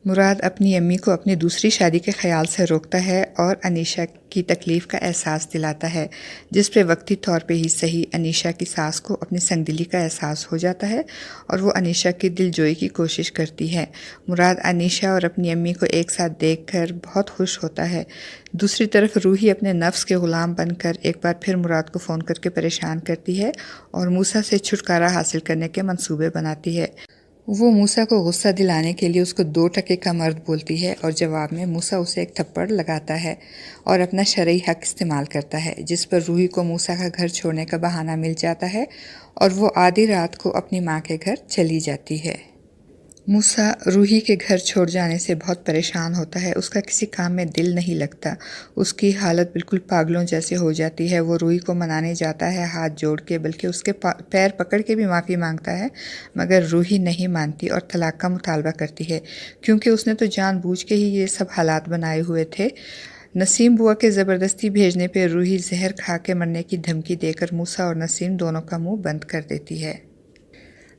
مراد اپنی امی کو اپنی دوسری شادی کے خیال سے روکتا ہے اور انیشا کی تکلیف کا احساس دلاتا ہے، جس پہ وقتی طور پہ ہی صحیح انیشا کی ساس کو اپنی سنگ دلی کا احساس ہو جاتا ہے اور وہ انیشا کی دل جوئی کی کوشش کرتی ہے۔ مراد انیشا اور اپنی امی کو ایک ساتھ دیکھ کر بہت خوش ہوتا ہے۔ دوسری طرف روحی اپنے نفس کے غلام بن کر ایک بار پھر مراد کو فون کر کے پریشان کرتی ہے اور موسیٰ سے چھٹکارا حاصل کرنے کے منصوبے بناتی ہے۔ وہ موسیٰ کو غصہ دلانے کے لیے اس کو 2 ٹکے کا مرد بولتی ہے اور جواب میں موسیٰ اسے ایک تھپڑ لگاتا ہے اور اپنا شرعی حق استعمال کرتا ہے، جس پر روحی کو موسیٰ کا گھر چھوڑنے کا بہانہ مل جاتا ہے اور وہ آدھی رات کو اپنی ماں کے گھر چلی جاتی ہے۔ موسیٰ روحی کے گھر چھوڑ جانے سے بہت پریشان ہوتا ہے، اس کا کسی کام میں دل نہیں لگتا، اس کی حالت بالکل پاگلوں جیسے ہو جاتی ہے۔ وہ روحی کو منانے جاتا ہے ہاتھ جوڑ کے، بلکہ اس کے پیر پکڑ کے بھی معافی مانگتا ہے، مگر روحی نہیں مانتی اور طلاق کا مطالبہ کرتی ہے، کیونکہ اس نے تو جان بوجھ کے ہی یہ سب حالات بنائے ہوئے تھے۔ نسیم بوا کے زبردستی بھیجنے پہ روحی زہر کھا کے مرنے کی دھمکی دے کر موسیٰ اور نسیم دونوں کا منہ بند کر دیتی ہے۔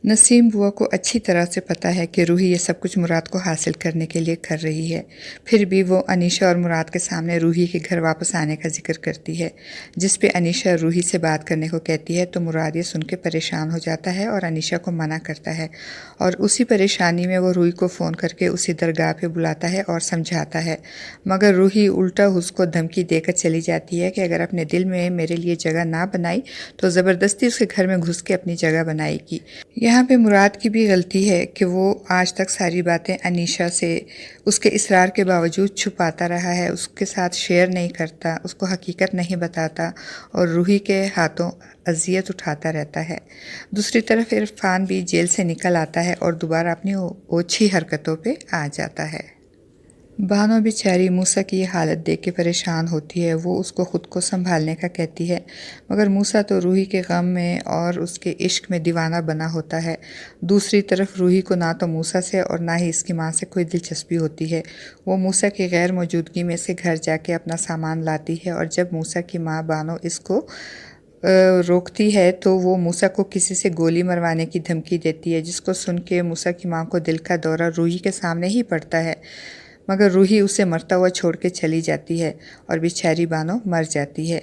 نسیم بوا کو اچھی طرح سے پتہ ہے کہ روحی یہ سب کچھ مراد کو حاصل کرنے کے لیے کر رہی ہے، پھر بھی وہ انیشا اور مراد کے سامنے روحی کے گھر واپس آنے کا ذکر کرتی ہے، جس پہ انیشا روحی سے بات کرنے کو کہتی ہے تو مراد یہ سن کے پریشان ہو جاتا ہے اور انیشا کو منع کرتا ہے، اور اسی پریشانی میں وہ روحی کو فون کر کے اسی درگاہ پہ بلاتا ہے اور سمجھاتا ہے، مگر روحی الٹا اس کو دھمکی دے کر چلی جاتی ہے کہ اگر اپنے دل میں میرے لیے جگہ نہ بنائی تو زبردستی اس کے گھر میں گھس کے اپنی جگہ بنائے گی۔ یہاں پہ مراد کی بھی غلطی ہے کہ وہ آج تک ساری باتیں انیشا سے اس کے اصرار کے باوجود چھپاتا رہا ہے، اس کے ساتھ شیئر نہیں کرتا، اس کو حقیقت نہیں بتاتا اور روحی کے ہاتھوں اذیت اٹھاتا رہتا ہے۔ دوسری طرف عرفان بھی جیل سے نکل آتا ہے اور دوبارہ اپنی اوچھی حرکتوں پہ آ جاتا ہے۔ بانو بیچاری موسیٰ کی یہ حالت دیکھ کے پریشان ہوتی ہے، وہ اس کو خود کو سنبھالنے کا کہتی ہے، مگر موسیٰ تو روحی کے غم میں اور اس کے عشق میں دیوانہ بنا ہوتا ہے۔ دوسری طرف روحی کو نہ تو موسیٰ سے اور نہ ہی اس کی ماں سے کوئی دلچسپی ہوتی ہے۔ وہ موسیٰ کی غیر موجودگی میں سے گھر جا کے اپنا سامان لاتی ہے اور جب موسیٰ کی ماں بانو اس کو روکتی ہے تو وہ موسیٰ کو کسی سے گولی مروانے کی دھمکی دیتی ہے، جس کو سن کے موسیٰ کی ماں کو دل کا دورہ روحی کے سامنے ہی پڑتا ہے، مگر روحی اسے مرتا ہوا چھوڑ کے چلی جاتی ہے اور بیچاری بانو مر جاتی ہے۔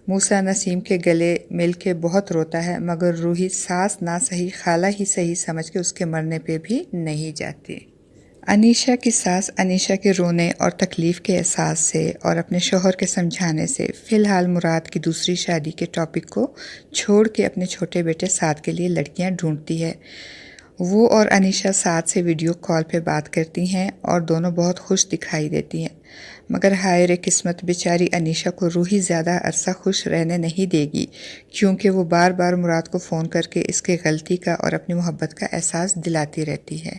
موسیٰ نسیم کے گلے مل کے بہت روتا ہے، مگر روحی ساس نہ صحیح خالہ ہی صحیح سمجھ کے اس کے مرنے پہ بھی نہیں جاتی۔ انیشا کی ساس انیشا کے رونے اور تکلیف کے احساس سے اور اپنے شوہر کے سمجھانے سے فی الحال مراد کی دوسری شادی کے ٹاپک کو چھوڑ کے اپنے چھوٹے بیٹے سعد کے لیے لڑکیاں ڈھونڈتی ہے۔ وہ اور انیشا سعد سے ویڈیو کال پہ بات کرتی ہیں اور دونوں بہت خوش دکھائی دیتی ہیں، مگر ہائے رے قسمت، بیچاری انیشا کو روحی زیادہ عرصہ خوش رہنے نہیں دے گی، کیونکہ وہ بار بار مراد کو فون کر کے اس کی غلطی کا اور اپنی محبت کا احساس دلاتی رہتی ہے۔